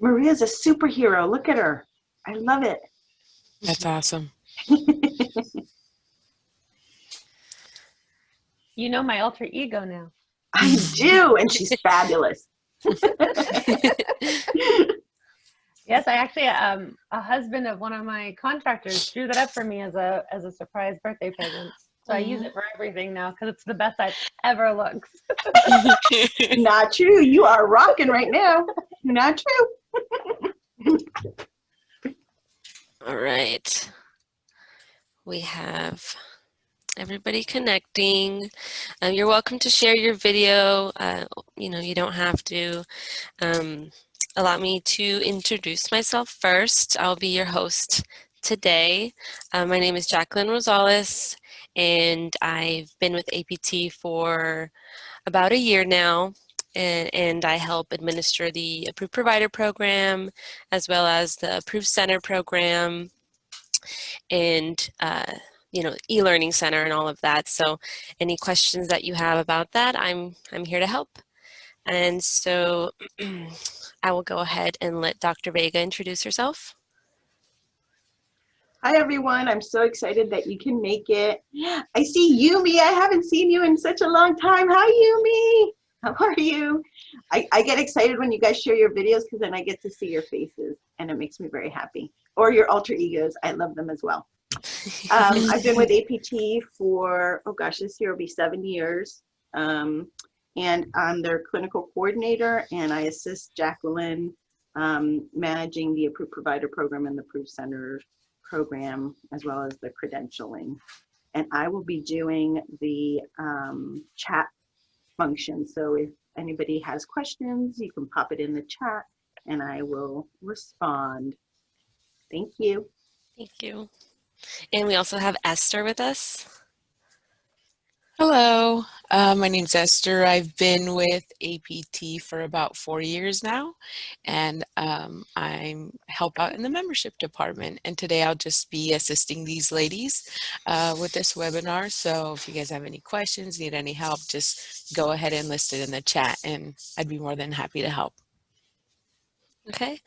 Maria's a superhero. Look at her. I love it. That's awesome. You know my alter ego now. I do, and she's fabulous. Yes, I actually, a husband of one of my contractors drew that up for me as a surprise birthday present. So I use it for everything now because it's the best I've ever looked. Not true. You are rocking right now. Not true. All right. We have everybody connecting. You're welcome to share your video. You don't have to. Allow me to introduce myself first. I'll be your host today. My name is Jacqueline Rosales, and I've been with APT for about a year now, and I help administer the Approved Provider Program, as well as the Approved Center Program, and e-learning center and all of that. So any questions that you have about that, I'm here to help. And so I will go ahead and let Dr. Vega introduce herself. Hi, everyone. I'm so excited that you can make it. I see Yumi. I haven't seen you in such a long time. Hi, Yumi. How are you? I get excited when you guys share your videos because then I get to see your faces, and it makes me very happy. Or your alter egos. I love them as well. I've been with APT for, oh gosh, this year will be 7 years. And I'm their clinical coordinator, and I assist Jacqueline managing the Approved Provider Program and the Approved Center Program, as well as the credentialing. And I will be doing the chat function. So if anybody has questions, you can pop it in the chat, and I will respond. Thank you. Thank you. And we also have Esther with us. Hello, my name's Esther. I've been with APT for about 4 years now, and I help out in the membership department. And today I'll just be assisting these ladies with this webinar. So if you guys have any questions, need any help, just go ahead and list it in the chat, and I'd be more than happy to help. Okay.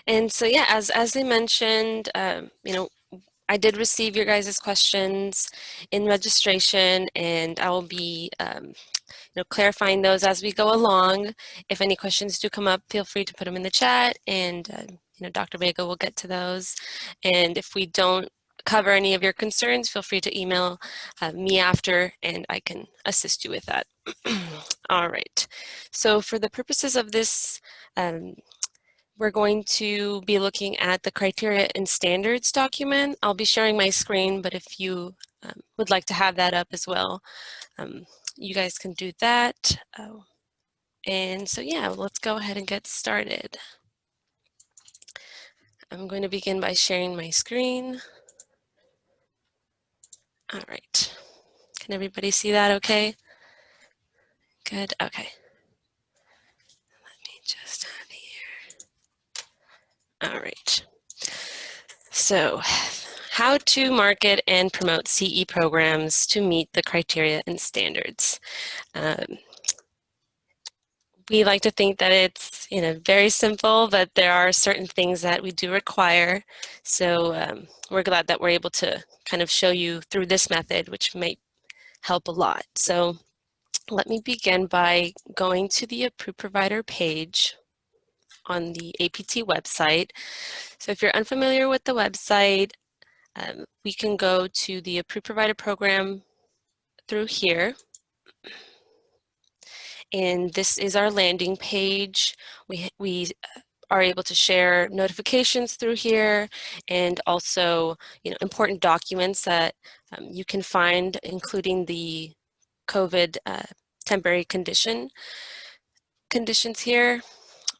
And so, yeah, as they mentioned, I did receive your guys' questions in registration, and I will be clarifying those as we go along. If any questions do come up, feel free to put them in the chat, and Dr. Vega will get to those. And if we don't cover any of your concerns, feel free to email me after, and I can assist you with that. All right. So for the purposes of this, we're going to be looking at the Criteria and Standards document. I'll be sharing my screen, but if you would like to have that up as well, you guys can do that. And so, yeah, let's go ahead and get started. I'm going to begin by sharing my screen. All right. Can everybody see that okay? Good, okay. Let me just have here. All right. So, how to market and promote CE programs to meet the criteria and standards. We like to think that it's very simple, but there are certain things that we do require. So we're glad that we're able to kind of show you through this method, which might help a lot. So let me begin by going to the Approved Provider page on the APT website. So if you're unfamiliar with the website, we can go to the Approved Provider Program through here. And this is our landing page. We are able to share notifications through here, and also important documents that you can find, including the COVID temporary conditions here.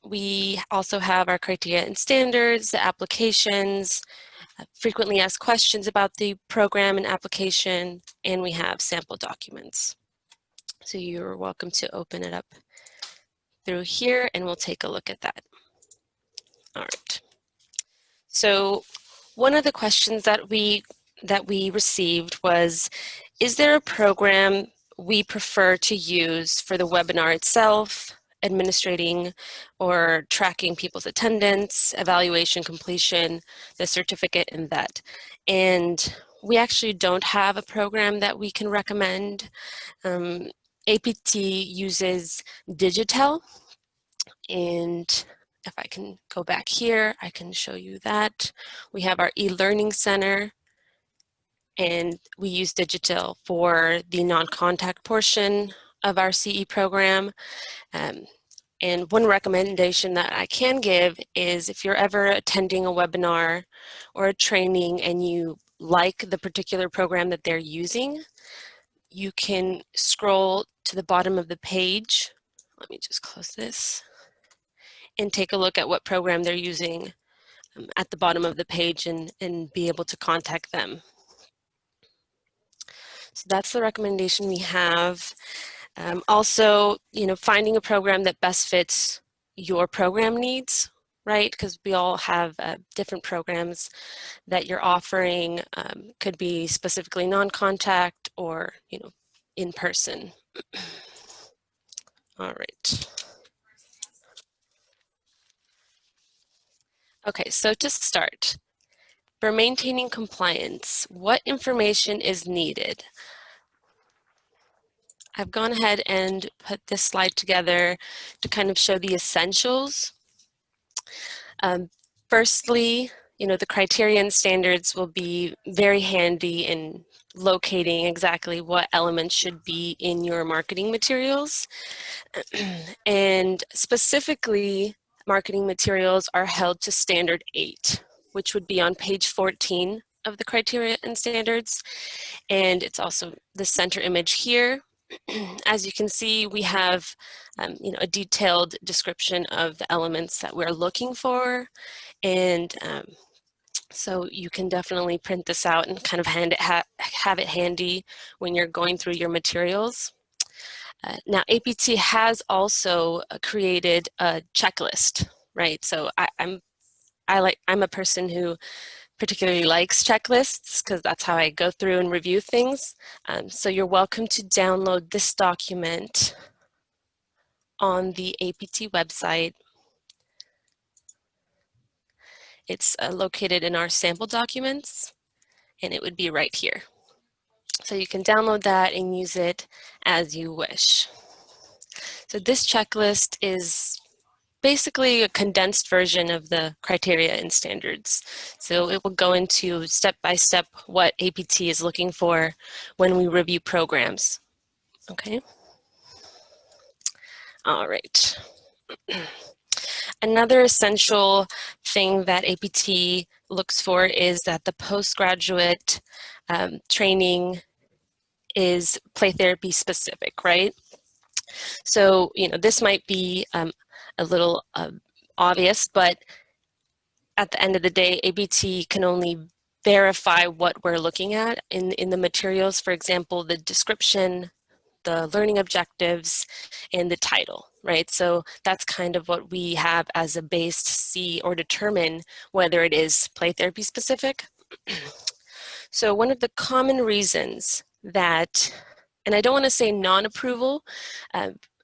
We also have our criteria and standards, the applications, frequently asked questions about the program and application, and we have sample documents. So you're welcome to open it up through here, and we'll take a look at that. All right. So one of the questions that we received was, is there a program we prefer to use for the webinar itself, administrating or tracking people's attendance, evaluation completion, the certificate, and that. And we actually don't have a program that we can recommend. APT uses Digitel, and if I can go back here, I can show you that. We have our e-learning center, and we use Digital for the non-contact portion of our CE program. And one recommendation that I can give is if you're ever attending a webinar or a training and you like the particular program that they're using, you can scroll to the bottom of the page. Let me just close this and take a look at what program they're using at the bottom of the page and be able to contact them. So that's the recommendation we have. Also, finding a program that best fits your program needs, right? Because we all have different programs that you're offering. Could be specifically non-contact or, in person. All right. Okay, so to start, for maintaining compliance, what information is needed? I've gone ahead and put this slide together to kind of show the essentials. Firstly, the criteria and standards will be very handy in locating exactly what elements should be in your marketing materials. And specifically, marketing materials are held to standard 8, which would be on page 14 of the criteria and standards. And it's also the center image here. As you can see, we have a detailed description of the elements that we're looking for. And so you can definitely print this out and kind of have it handy when you're going through your materials. Now, APT has also created a checklist, right? So I'm a person who particularly likes checklists because that's how I go through and review things. So you're welcome to download this document on the APT website. It's located in our sample documents, and it would be right here. So you can download that and use it as you wish. So this checklist is basically a condensed version of the criteria and standards. So it will go into step by step what APT is looking for when we review programs. Okay. All right. Another essential thing that APT looks for is that the postgraduate training is play therapy specific, right? So, this might be a little obvious, but at the end of the day, APT can only verify what we're looking at in the materials. For example, the description, the learning objectives, and the title, right? So that's kind of what we have as a base to see or determine whether it is play therapy specific. So one of the common reasons that, and I don't want to say non-approval,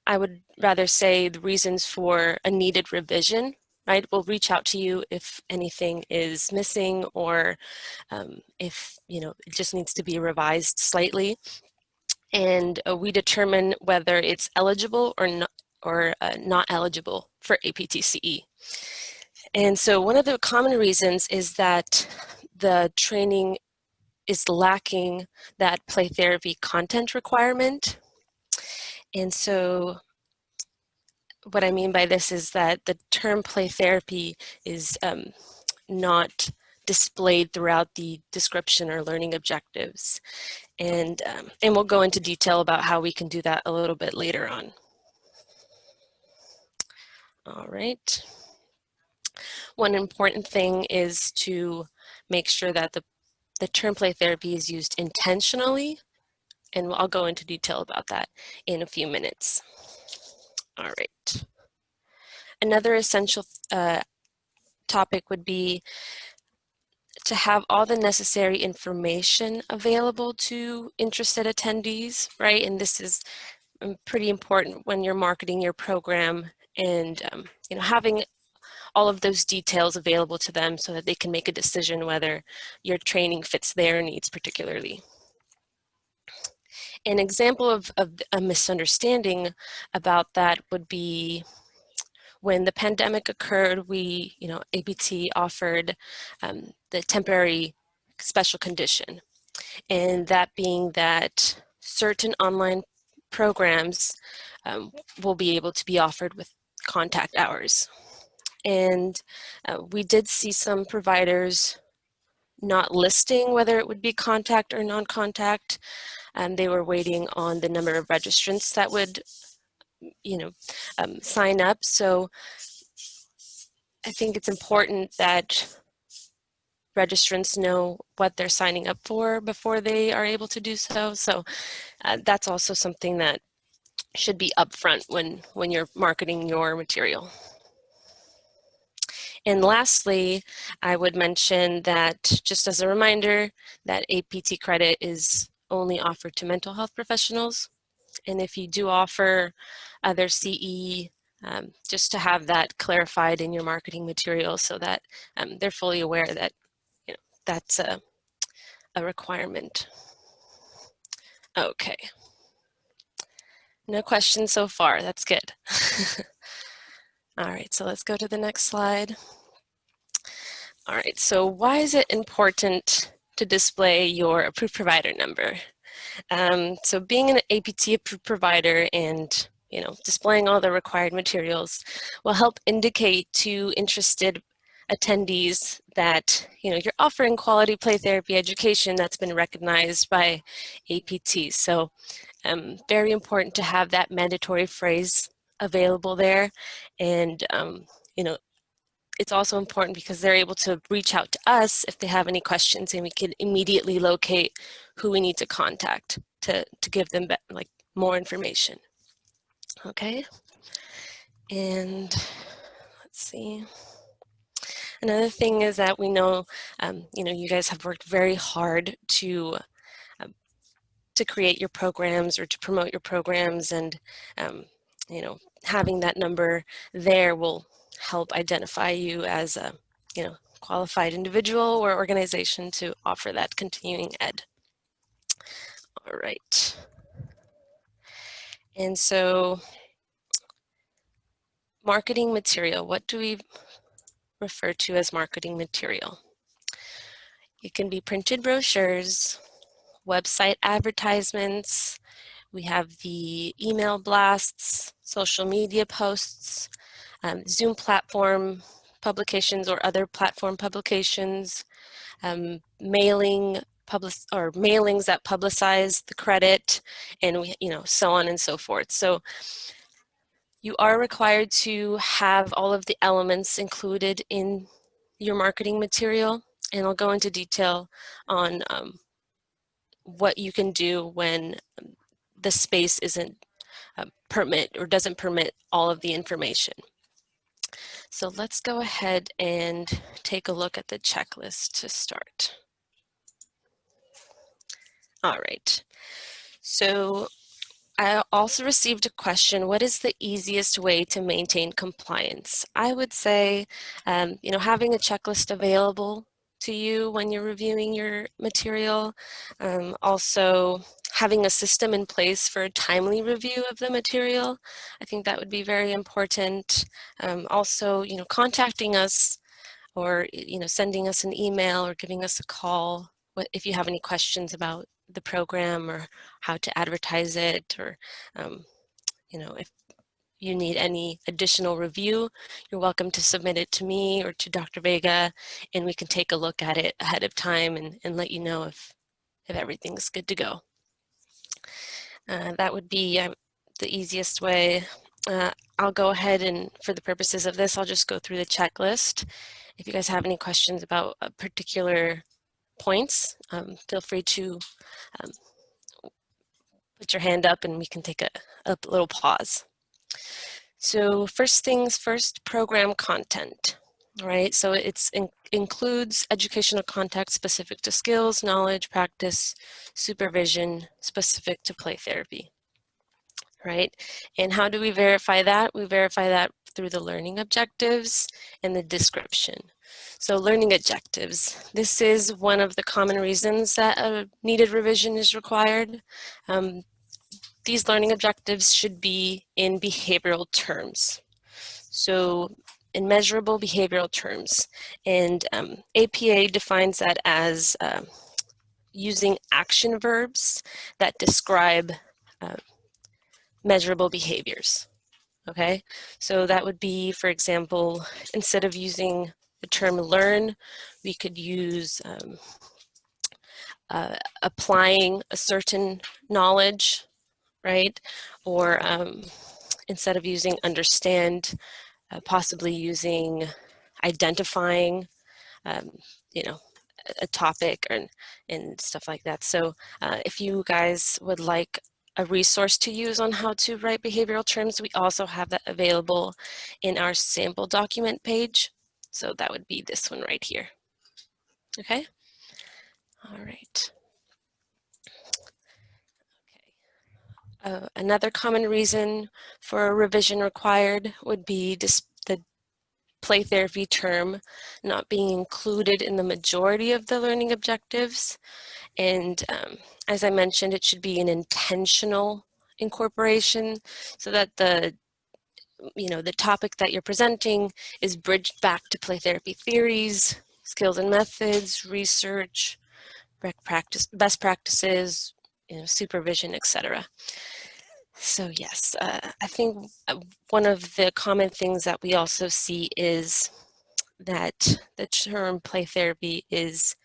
I would rather say the reasons for a needed revision, right? We'll reach out to you if anything is missing or if, it just needs to be revised slightly. And we determine whether it's eligible or not eligible for APT-CE. And so one of the common reasons is that the training is lacking that play therapy content requirement. And so what I mean by this is that the term play therapy is not displayed throughout the description or learning objectives. And we'll go into detail about how we can do that a little bit later on. All right. One important thing is to make sure that the term play therapy is used intentionally, and I'll go into detail about that in a few minutes. All right. Another essential topic would be to have all the necessary information available to interested attendees, right? And this is pretty important when you're marketing your program, and you know, having all of those details available to them so that they can make a decision whether your training fits their needs particularly. An example of a misunderstanding about that would be when the pandemic occurred, we, you know, APT offered the temporary special condition, and that being that certain online programs will be able to be offered with contact hours. And we did see some providers not listing whether it would be contact or non-contact, and they were waiting on the number of registrants that would, you know, sign up. So I think it's important that registrants know what they're signing up for before they are able to do so. So that's also something that should be upfront when you're marketing your material. And lastly, I would mention that, just as a reminder, that APT credit is only offered to mental health professionals. And if you do offer other CE, just to have that clarified in your marketing material so that they're fully aware that, you know, that's a requirement. Okay. No questions so far. That's good. All right, so let's go to the next slide. All right, so why is it important to display your approved provider number? So being an APT approved provider and, you know, displaying all the required materials will help indicate to interested attendees that, you know, you're offering quality play therapy education that's been recognized by APT. So very important to have that mandatory phrase available there. And, you know, it's also important because they're able to reach out to us if they have any questions, and we can immediately locate who we need to contact to give them like more information. Okay, and let's see. Another thing is that we know, you know, you guys have worked very hard to create your programs or to promote your programs, and you know, having that number there will help identify you as a, you know, qualified individual or organization to offer that continuing ed. All right. And so marketing material, what do we refer to as marketing material? It can be printed brochures, website advertisements, we have the email blasts, social media posts, Zoom platform publications or other platform publications, mailings that publicize the credit, and we, you know, so on and so forth. So you are required to have all of the elements included in your marketing material, and I'll go into detail on what you can do when the space isn't permit or doesn't permit all of the information. So let's go ahead and take a look at the checklist to start. All right, so I also received a question, what is the easiest way to maintain compliance? I would say, you know, having a checklist available to you when you're reviewing your material. Also, having a system in place for a timely review of the material. I think that would be very important. Also, you know, contacting us or, you know, sending us an email or giving us a call if you have any questions about the program or how to advertise it, or you know, if you need any additional review, you're welcome to submit it to me or to Dr. Vega, and we can take a look at it ahead of time and let you know if everything's good to go. That would be the easiest way. I'll go ahead and, for the purposes of this, I'll just go through the checklist. If you guys have any questions about particular points, feel free to put your hand up and we can take a little pause. So first things first, program content. All right, so it includes educational content specific to skills, knowledge, practice, supervision, specific to play therapy. right? And how do we verify that? We verify that through the learning objectives and the description. So learning objectives, this is one of the common reasons that a needed revision is required. These learning objectives should be in behavioral terms. So in measurable behavioral terms. And APA defines that as using action verbs that describe measurable behaviors. Okay, so that would be, for example, instead of using the term learn, we could use applying a certain knowledge, right? Or instead of using understand, possibly using identifying, you know, a topic and stuff like that. So if you guys would like a resource to use on how to write behavioral terms, we also have that available in our sample document page. So that would be this one right here. Okay. All right. Okay. Another common reason for a revision required would be the play therapy term not being included in the majority of the learning objectives. And as I mentioned, it should be an intentional incorporation so that the topic that you're presenting is bridged back to play therapy theories, skills and methods, research, best practices, supervision, etc. So yes, I think one of the common things that we also see is that the term play therapy is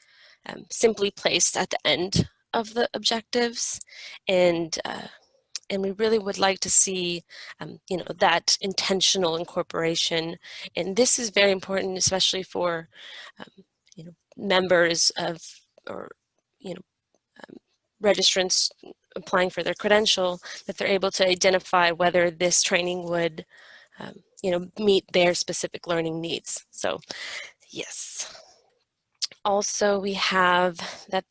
simply placed at the end of the objectives, and we really would like to see that intentional incorporation. And this is very important, especially for members of, or registrants applying for their credential, that they're able to identify whether this training would meet their specific learning needs. So yes. Also, we have that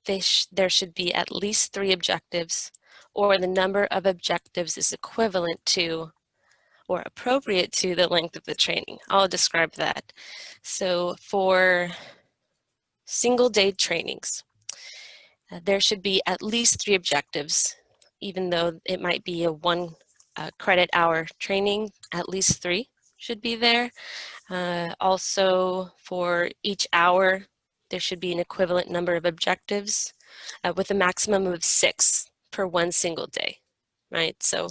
there should be at least 3 objectives, or the number of objectives is equivalent to or appropriate to the length of the training. I'll describe that. So for single day trainings, there should be at least 3 objectives, even though it might be a 1 credit hour training, at least 3 should be there. Also, for each hour, there should be an equivalent number of objectives with a maximum of 6 per 1 single day, right? So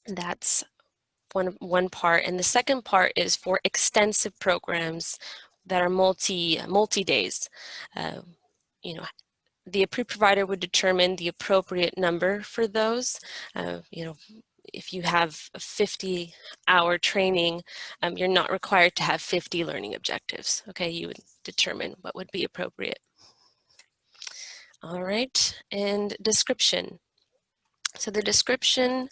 that's one part. And the second part is for extensive programs that are multi-days. The approved provider would determine the appropriate number for those. If you have a 50-hour training, you're not required to have 50 learning objectives. Okay, you would determine what would be appropriate. All right, and description. So the description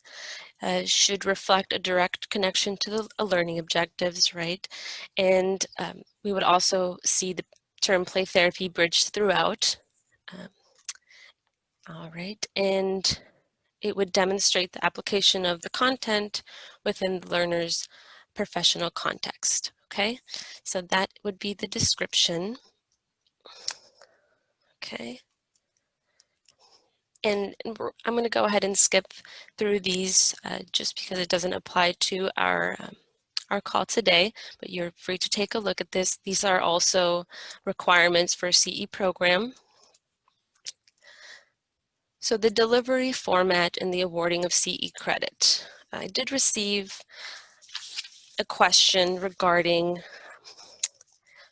should reflect a direct connection to the learning objectives, right? And we would also see the term play therapy bridged throughout. All right, and it would demonstrate the application of the content within the learner's professional context, okay? So that would be the description. Okay. And I'm going to go ahead and skip through these just because it doesn't apply to our call today, but you're free to take a look at this. These are also requirements for a CE program. So the delivery format and the awarding of CE credit. I did receive a question regarding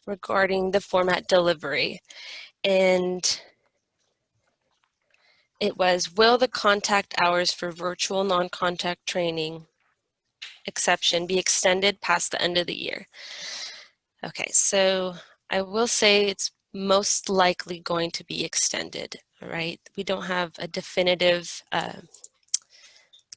the format delivery, and it was, will the contact hours for virtual non-contact training exception be extended past the end of the year? Okay, so I will say it's most likely going to be extended, all right? We don't have a definitive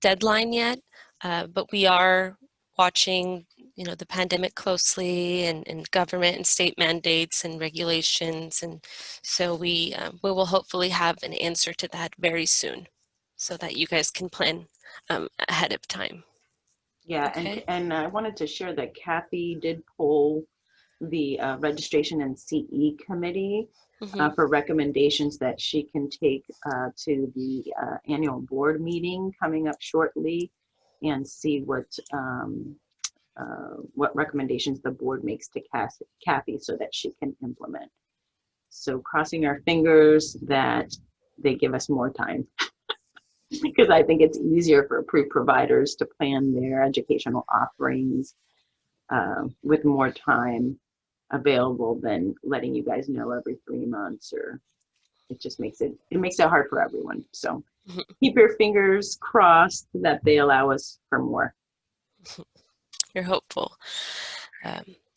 deadline yet, but we are watching the pandemic closely, and government and state mandates and regulations, and so we will hopefully have an answer to that very soon. so that you guys can plan ahead of time. Yeah, Okay. and I wanted to share that Kathy did poll the registration and CE committee for recommendations that she can take to the annual board meeting coming up shortly, and see what recommendations the board makes to Kathy so that she can implement. So crossing our fingers that they give us more time. Because I think it's easier for approved providers to plan their educational offerings with more time available than letting you guys know every 3 months, or it just makes it hard for everyone. So keep your fingers crossed that they allow us for more. You're hopeful.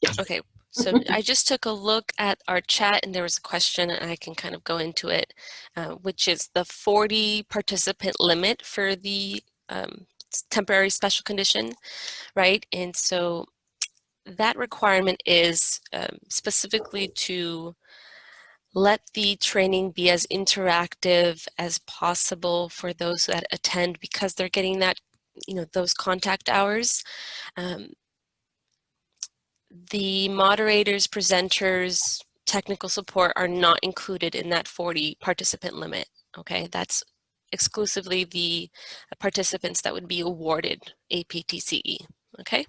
Yes. Okay, so I just took a look at our chat and there was a question and I can kind of go into it, which is the 40 participant limit for the temporary special condition, right? And so that requirement is specifically to let the training be as interactive as possible for those that attend, because they're getting that, those contact hours. The moderators, presenters, technical support are not included in that 40 participant limit. Okay, that's exclusively the participants that would be awarded APTCE. Okay,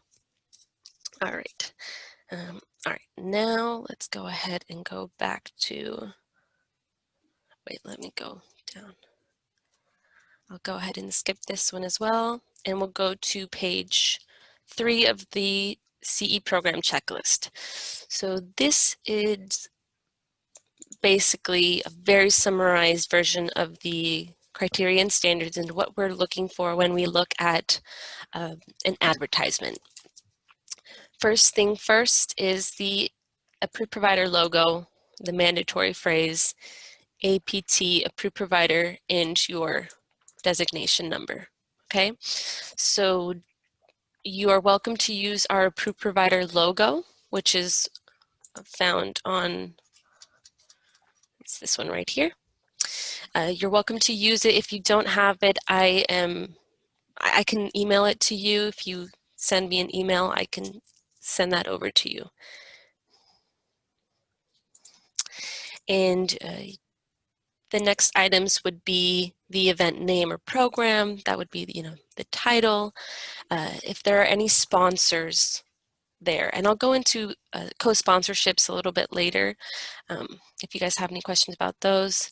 all right. All right, now let's go ahead and go back to, wait, let me go down. I'll go ahead and skip this one as well, and we'll go to page 3 of the CE program checklist. So this is basically a very summarized version of the criteria and standards and what we're looking for when we look at an advertisement. First thing first is the approved provider logo, the mandatory phrase, APT, approved provider, and your designation number. Okay, so you are welcome to use our approved provider logo, which is found on, it's this one right here. You're welcome to use it. If you don't have it, I can email it to you. If you send me an email, I can send that over to you. And the next items would be the event name or program. That would be, the title. If there are any sponsors there, and I'll go into co-sponsorships a little bit later if you guys have any questions about those.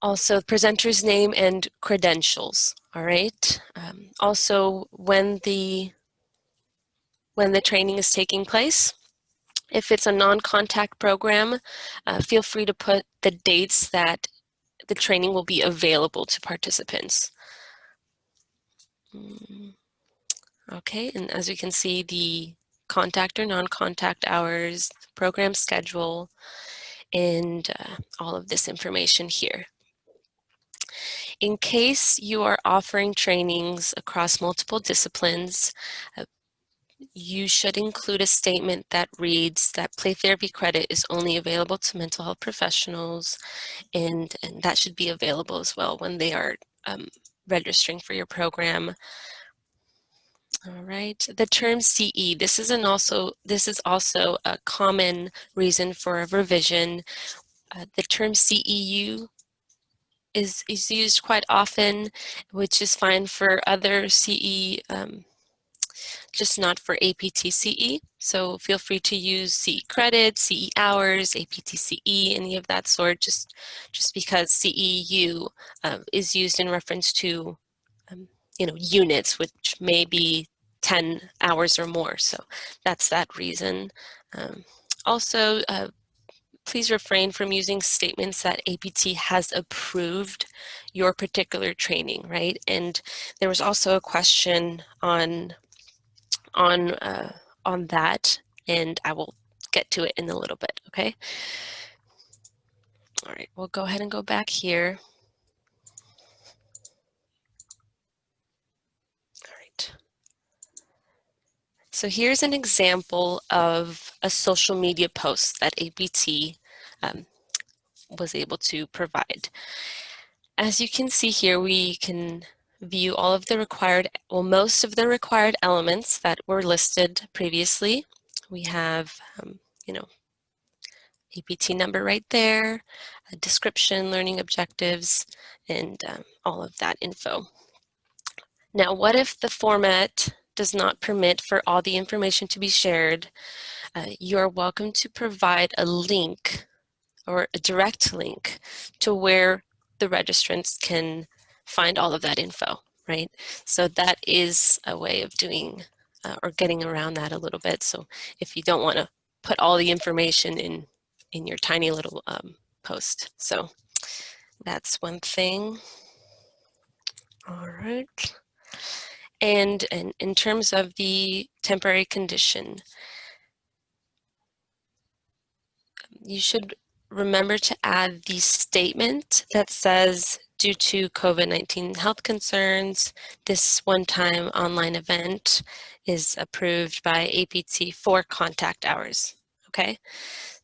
Also, presenter's name and credentials. All right. Also, when the training is taking place, if it's a non-contact program, feel free to put the dates that the training will be available to participants. Okay, and as we can see, the contact or non-contact hours, program schedule, and all of this information here. In case you are offering trainings across multiple disciplines, you should include a statement that reads that play therapy credit is only available to mental health professionals, and that should be available as well when they are registering for your program. All right, the term CE, this is also a common reason for a revision. The term CEU is used quite often, which is fine for other CE, just not for APTCE. So feel free to use CE credit, CE hours, APTCE, any of that sort, just because CEU is used in reference to units, which may be 10 hours or more. So that's that reason. Also, please refrain from using statements that APT has approved your particular training, right? And there was also a question on that, and I will get to it in a little bit, okay? All right, we'll go ahead and go back here. All right. So here's an example of a social media post that APT was able to provide. as you can see here, we can view all of the required, well, most of the required elements that were listed previously. We have, you know, APT number right there, a description, learning objectives, and all of that info. Now, what if the format does not permit for all the information to be shared? You're welcome to provide a link or a direct link to where the registrants can find all of that info, right? So that is a way of doing or getting around that a little bit. So if you don't want to put all the information in your tiny little post. So that's one thing. All right. And in terms of the temporary condition, you should remember to add the statement that says, due to COVID-19 health concerns, this one-time online event is approved by APT for contact hours, okay?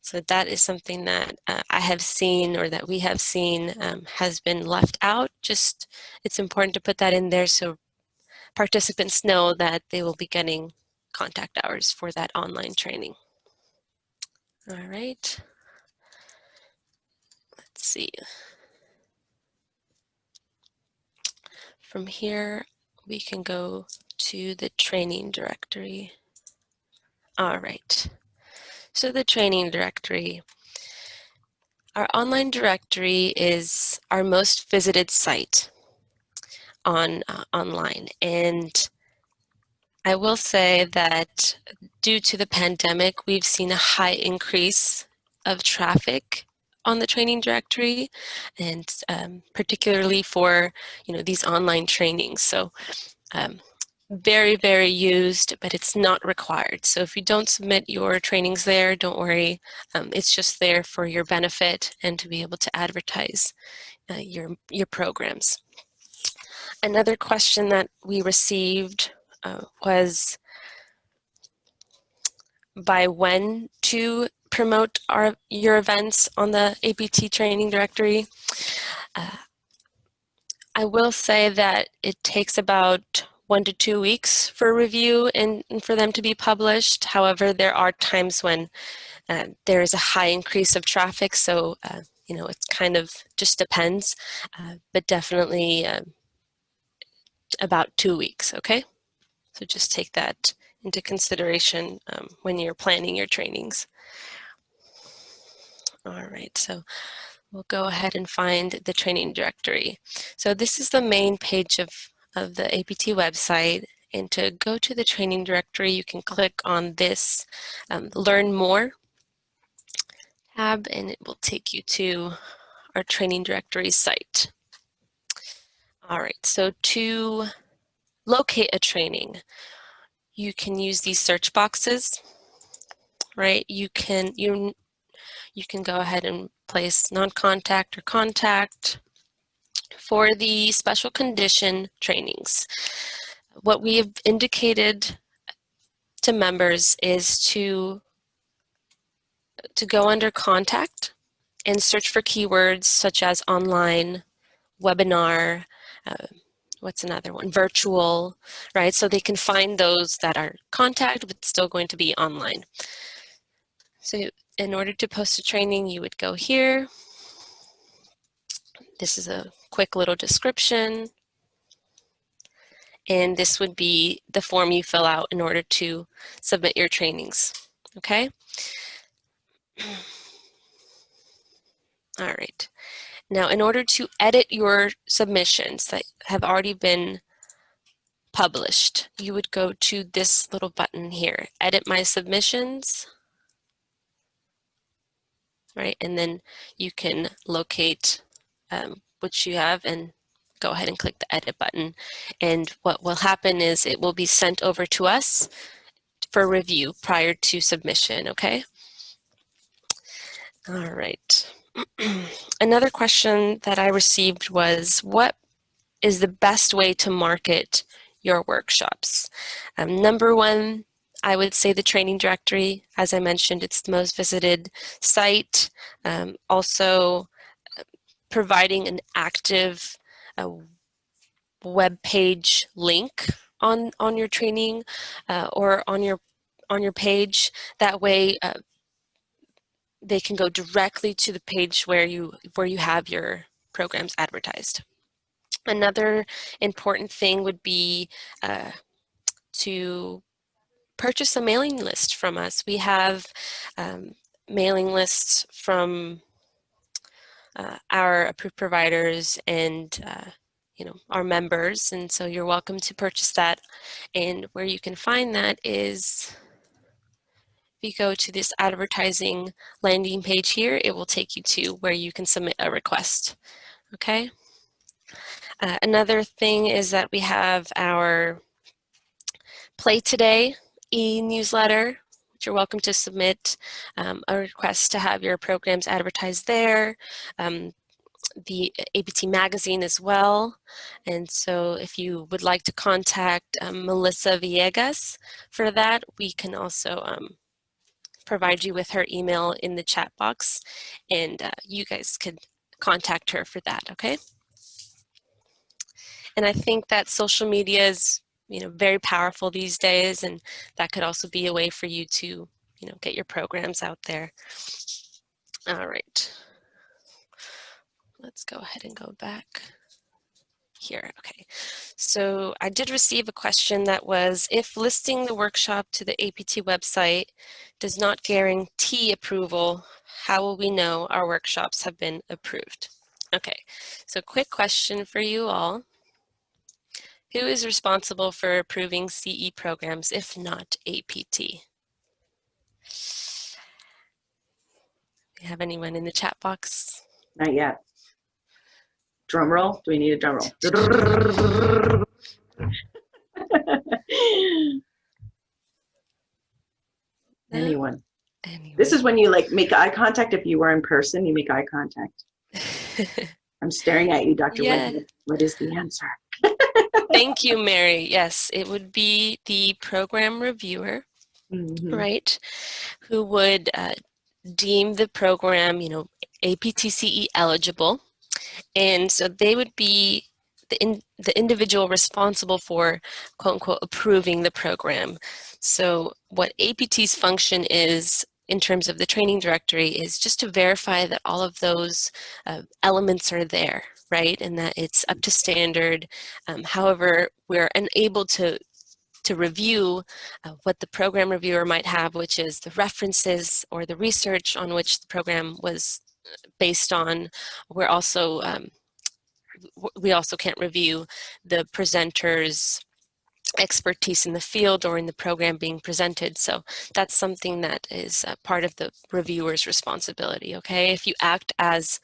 So that is something that I have seen, or that we have seen, has been left out. Just, it's important to put that in there so participants know that they will be getting contact hours for that online training. All right. Let's see. From here, we can go to the training directory. All right. So the training directory. Our online directory is our most visited site online. And I will say that due to the pandemic, we've seen a high increase of traffic on the training directory, and particularly for these online trainings. So very, very used, but it's not required. So if you don't submit your trainings there, don't worry. It's just there for your benefit and to be able to advertise your programs. Another question that we received was by when to promote your events on the APT training directory. I will say that it takes about 1 to 2 weeks for review and for them to be published. However, there are times when there is a high increase of traffic, so it kind of just depends, but definitely about 2 weeks, okay? So just take that into consideration when you're planning your trainings. All right, so we'll go ahead and find the training directory. So this is the main page of the APT website, and to go to the training directory, you can click on this Learn More tab, and it will take you to our training directory site. All right, so to locate a training, you can use these search boxes, right? You can go ahead and place non-contact or contact for the special condition trainings. What we have indicated to members is to go under contact and search for keywords such as online, webinar, what's another one? Virtual, right? So they can find those that are contact but still going to be online. So in order to post a training, you would go here. This is a quick little description. And this would be the form you fill out in order to submit your trainings, okay? All right. Now, in order to edit your submissions that have already been published, you would go to this little button here, Edit My Submissions, right? And then you can locate which you have and go ahead and click the Edit button. And what will happen is it will be sent over to us for review prior to submission, okay? All right. Another question that I received was, what is the best way to market your workshops? Number one, I would say the training directory. As I mentioned, it's the most visited site. Also, providing an active web page link on your training or on your page. That way they can go directly to the page where you have your programs advertised. Another important thing would be to purchase a mailing list from us. We have mailing lists from our approved providers and our members, and so you're welcome to purchase that. And where you can find that is, if you go to this advertising landing page here, it will take you to where you can submit a request. Okay. Another thing is that we have our Play Today e-newsletter, which you're welcome to submit a request to have your programs advertised there. The APT magazine as well. And so if you would like to contact Melissa Villegas for that, we can also provide you with her email in the chat box, and you guys could contact her for that, okay? And I think that social media is very powerful these days, and that could also be a way for you to get your programs out there. All right. Let's go ahead and go back here. Okay, so I did receive a question that was, if listing the workshop to the APT website does not guarantee approval, how will we know our workshops have been approved? Okay, so quick question for you all. Who is responsible for approving CE programs if not APT? Do you have anyone in the chat box? Not yet. Drum roll? Do we need a drum roll? Anyone? This is when you make eye contact. If you were in person, you make eye contact. I'm staring at you, Dr. Yeah. Whitney. What is the answer? Thank you, Mary. Yes, it would be the program reviewer, right, who would deem the program, APTCE eligible. And so they would be the individual responsible for, quote unquote, approving the program. So what APT's function is in terms of the training directory is just to verify that all of those elements are there, right? And that it's up to standard. However, we're unable to review what the program reviewer might have, which is the references or the research on which the program was based on. We're also we also can't review the presenter's expertise in the field or in the program being presented. So that's something that is part of the reviewer's responsibility, okay? If you act as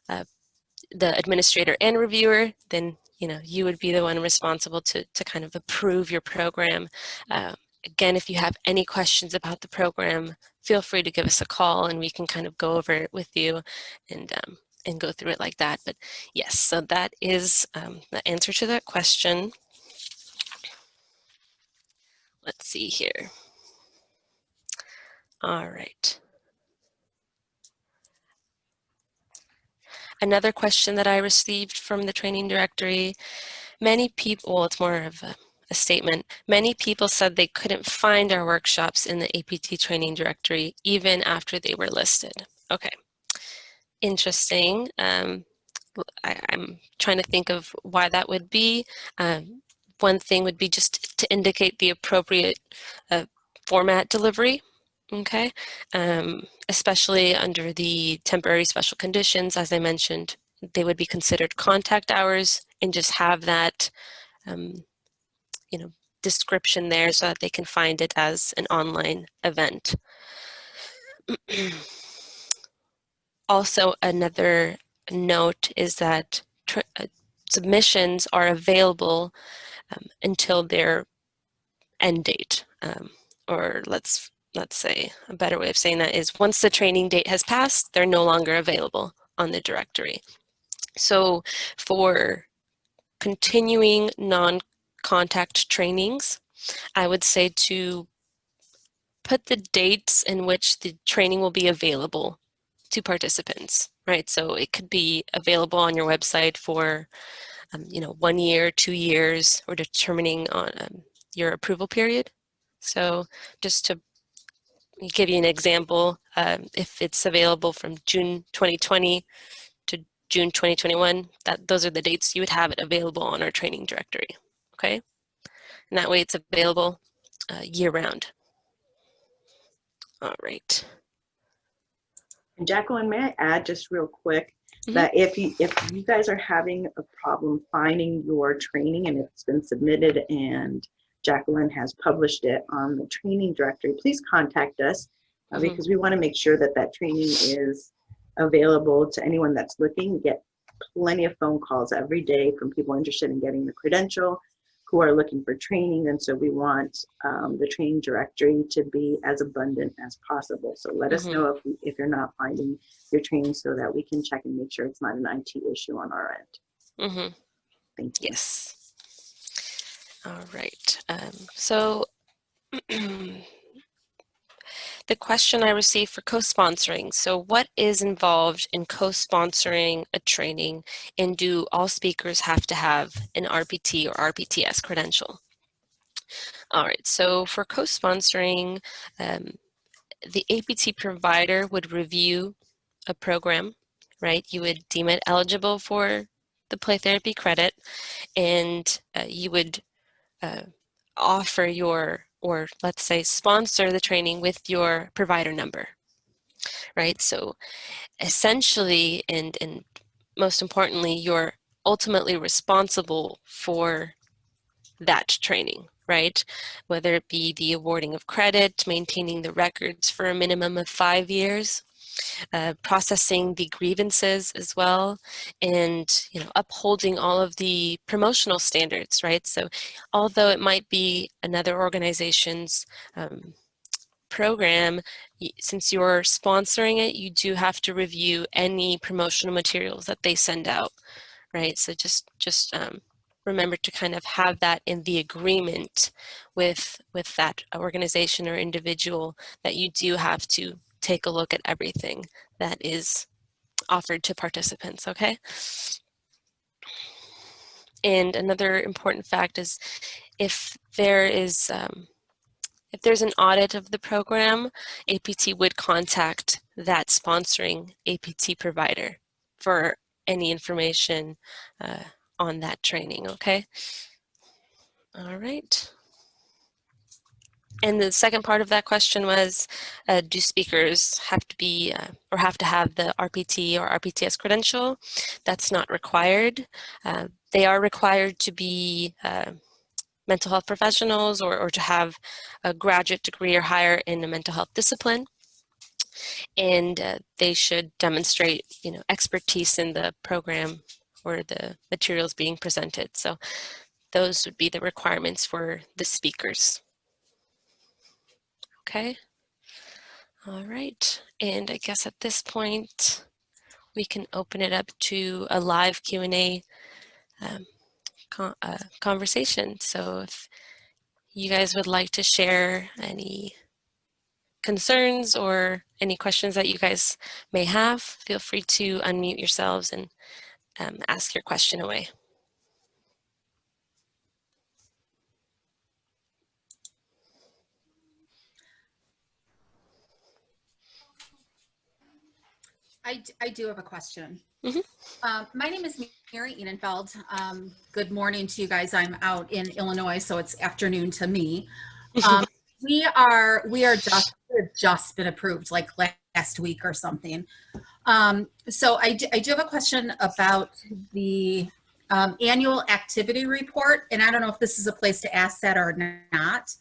the administrator and reviewer, then you would be the one responsible to kind of approve your program. Again, if you have any questions about the program, feel free to give us a call and we can kind of go over it with you and go through it like that. But yes, so that is the answer to that question. Let's see here. All right. Another question that I received from the training directory, many people, well, it's more of a statement, many people said they couldn't find our workshops in the APT training directory even after they were listed. Okay, interesting. I'm trying to think of why that would be. One thing would be just to indicate the appropriate format delivery, okay? Especially under the temporary special conditions, as I mentioned, they would be considered contact hours and just have that, description there so that they can find it as an online event. Also, another note is that submissions are available until their end date, or let's say a better way of saying that is once the training date has passed, they're no longer available on the directory. So for continuing non-contact trainings, I would say to put the dates in which the training will be available to participants. right? So it could be available on your website for, 1 year, 2 years, or determining on your approval period. So just to give you an example, if it's available from June 2020 to June 2021, those are the dates you would have it available on our training directory, okay? And that way it's available year-round. All right. And Jacqueline, may I add just real quick Mhm. that if you guys are having a problem finding your training and it's been submitted and Jacqueline has published it on the training directory, please contact us because we want to make sure that that training is available to anyone that's looking. We get plenty of phone calls every day from people interested in getting the credential, who are looking for training, and so we want the training directory to be as abundant as possible. So let us know if you're not finding your training so that we can check and make sure it's not an IT issue on our end. Thank you. Yes. All right. So the question I received for co-sponsoring. So what is involved in co-sponsoring a training, and do all speakers have to have an RPT or RPTS credential? All right, so for co-sponsoring, the APT provider would review a program, right? You would deem it eligible for the play therapy credit, and you would offer or let's say sponsor the training with your provider number, right? So essentially, and most importantly, you're ultimately responsible for that training, right? Whether it be the awarding of credit, maintaining the records for a minimum of 5 years, processing the grievances as well, and upholding all of the promotional standards, right? So although it might be another organization's program, since you're sponsoring it, you do have to review any promotional materials that they send out, right? So just remember to kind of have that in the agreement with that organization or individual, that you do have to take a look at everything that is offered to participants, okay? And another important fact is if there's an audit of the program, APT would contact that sponsoring APT provider for any information on that training, okay? All right. And the second part of that question was, do speakers have to be or have to have the RPT or RPTS credential? That's not required. They are required to be mental health professionals or to have a graduate degree or higher in a mental health discipline. And they should demonstrate, expertise in the program or the materials being presented. So those would be the requirements for the speakers. Okay. All right. And I guess at this point, we can open it up to a live Q&A conversation. So if you guys would like to share any concerns or any questions that you guys may have, feel free to unmute yourselves and ask your question away. I do have a question. Mhm. My name is Mary Enenfeld. Good morning to you guys. I'm out in Illinois, so it's afternoon to me. We are just been approved like last week or something. So I do have a question about the annual activity report, and I don't know if this is a place to ask that or not.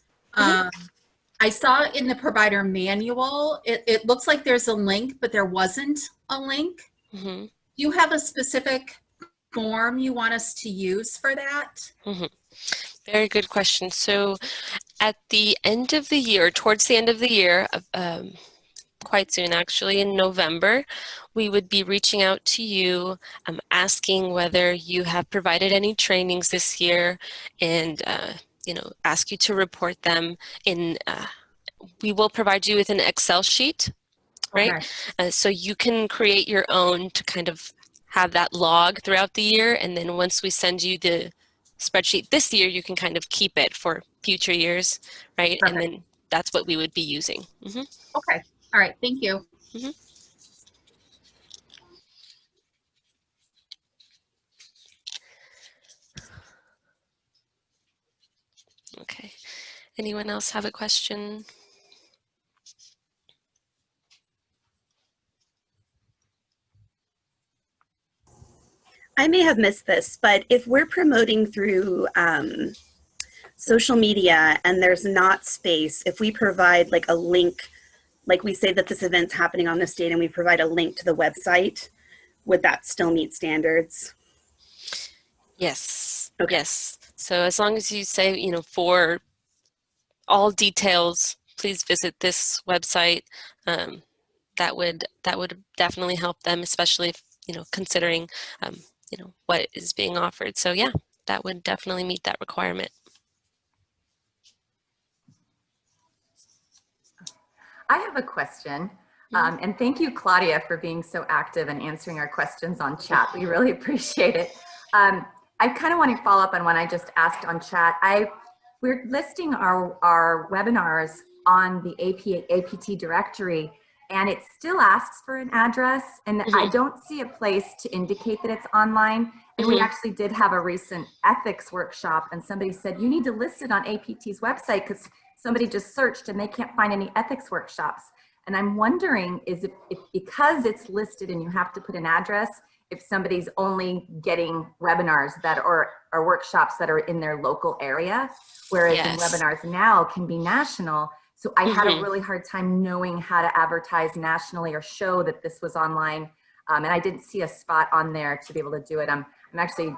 I saw in the provider manual, it looks like there's a link, but there wasn't a link. Mm-hmm. Do you have a specific form you want us to use for that? Mm-hmm. Very good question. So at the end of the year, towards the end of the year, quite soon actually, in November, we would be reaching out to you, asking whether you have provided any trainings this year, and ask you to report them in. We will provide you with an Excel sheet right? Okay. So you can create your own to kind of have that log throughout the year. And then once we send you the spreadsheet this year, you can kind of keep it for future years, right? Perfect. And then that's what we would be using. Okay. All right. Thank you. Okay. Anyone else have a question? I may have missed this, but if we're promoting through social media and there's not space, if we provide like a link, like we say that this event's happening on this date and we provide a link to the website, would that still meet standards? Yes. Okay. Yes. So as long as you say, you know, for all details, please visit this website. That would definitely help them, especially if, you know, considering, you know, what is being offered. So yeah, that would definitely meet that requirement. I have a question. And thank you, Claudia, for being so active and answering our questions on chat. We really appreciate it. I kind of want to follow up on what I just asked on chat. We're listing our webinars on the APT directory, and it still asks for an address, and I don't see a place to indicate that it's online. And we actually did have a recent ethics workshop, and somebody said, you need to list it on APT's website because somebody just searched and they can't find any ethics workshops. And I'm wondering, is it because it's listed and you have to put an address, if somebody's only getting webinars that are workshops that are in their local area, whereas in webinars now can be national. So I had a really hard time knowing how to advertise nationally or show that this was online. And I didn't see a spot on there to be able to do it. I'm actually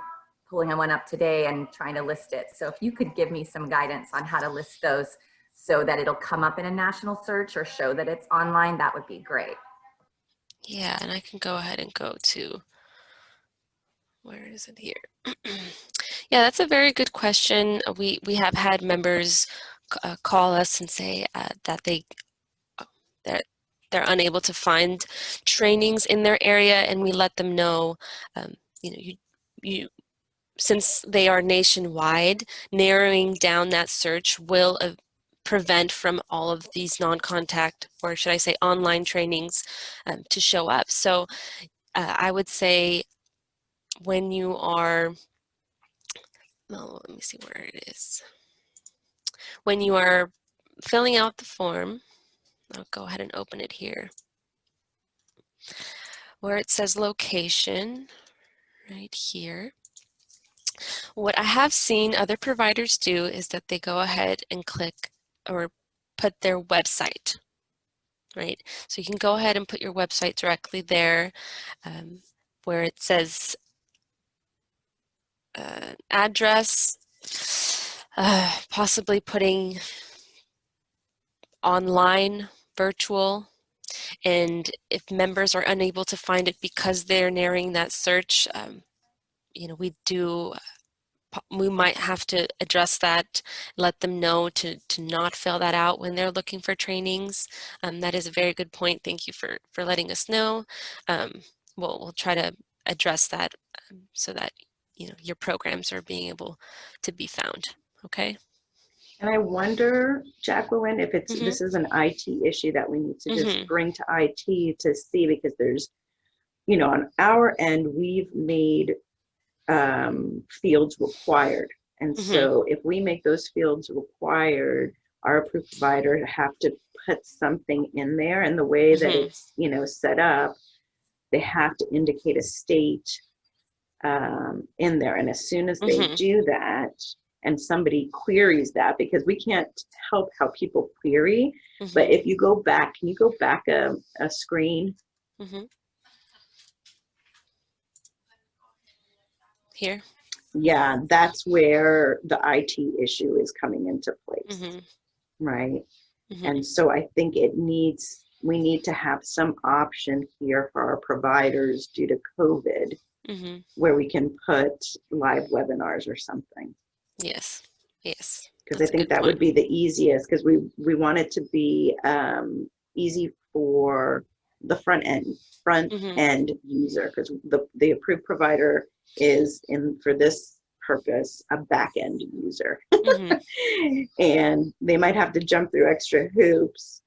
pulling one up today and trying to list it. So if you could give me some guidance on how to list those so that it'll come up in a national search or show that it's online, that would be great. Yeah, and I can go ahead and go to, where is it here? Yeah, that's a very good question. We have had members call us and say that they're unable to find trainings in their area, and we let them know, you know, you since they are nationwide, narrowing down that search will prevent from all of these non-contact, or should I say online trainings, to show up. So I would say when you are, well, let me see where it is. When you are filling out the form, I'll go ahead and open it here, where it says location, right here. What I have seen other providers do is that they go ahead and click or put their website, right? So you can go ahead and put your website directly there, where it says address, possibly putting online, virtual, and if members are unable to find it because they're narrowing that search, you know, we might have to address that, let them know to not fill that out when they're looking for trainings. That is a very good point. Thank you for letting us know. We'll try to address that so that, you know, your programs are being able to be found. Okay. And I wonder, Jacqueline, if this is an IT issue that we need to just bring to IT to see, because there's, you know, on our end, we've made fields required. And so if we make those fields required, our approved provider have to put something in there, and the way that it's, you know, set up, they have to indicate a state in there. And as soon as they do that, and somebody queries that, because we can't help how people query, but if you go back, can you go back a screen? Here? Yeah, that's where the IT issue is coming into place, right? And so I think we need to have some option here for our providers due to COVID, where we can put live webinars or something. Yes, yes. Because I think that would be the easiest, because we want it to be easy for the front Mhm. end user, because the approved provider is in for this purpose a back end user. Mhm. And they might have to jump through extra hoops,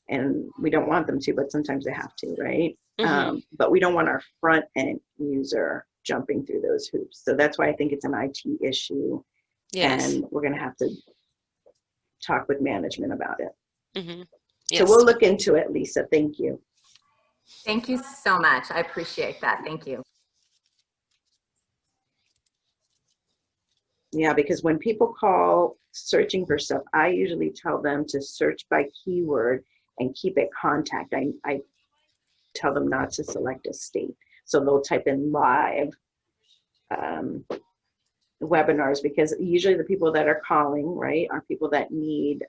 and we don't want them to, but sometimes they have to, right? Mhm. But we don't want our front end user jumping through those hoops. So that's why I think it's an IT issue, Yes. and we're going to have to talk with management about it. Mhm. So Yes. we'll look into it, Lisa. Thank you. Thank you so much. I appreciate that. Thank you. Yeah, because when people call searching for stuff, I usually tell them to search by keyword and keep it contact. I tell them not to select a state. So they'll type in live webinars, because usually the people that are calling, right, are people that need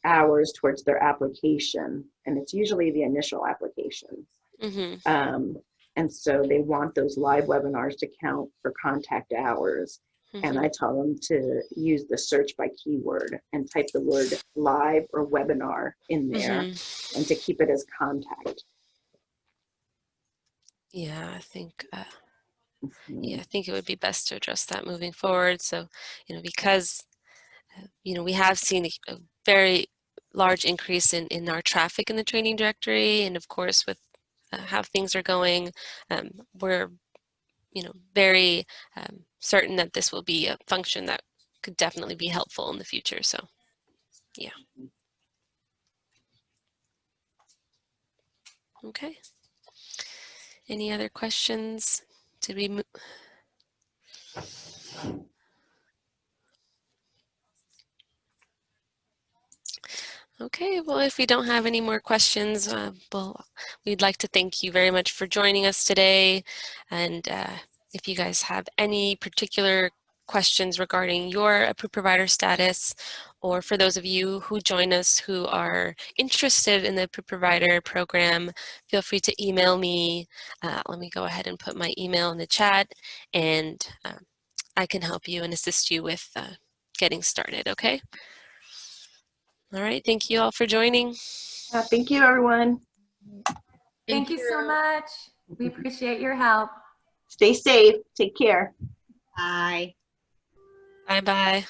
hours towards their application. And it's usually the initial application. Mhm. And so they want those live webinars to count for contact hours. And Mhm. I tell them to use the search by keyword and type the word live or webinar in there, Mhm. and to keep it as contact. Yeah, I think. Mhm. I think it would be best to address that moving forward. So, because we have seen a very large increase in our traffic in the training directory, and of course with how things are going, we're very certain that this will be a function that could definitely be helpful in the future. So, yeah. Okay. Any other questions? Did we move? Okay, well, if we don't have any more questions, we'd like to thank you very much for joining us today. And if you guys have any particular questions regarding your approved provider status, or for those of you who join us who are interested in the approved provider program, feel free to email me. Let me go ahead and put my email in the chat, and I can help you and assist you with getting started, okay? All right, thank you all for joining. Thank you, everyone. Thank you so much. We appreciate your help. Stay safe. Take care. Bye. Bye-bye.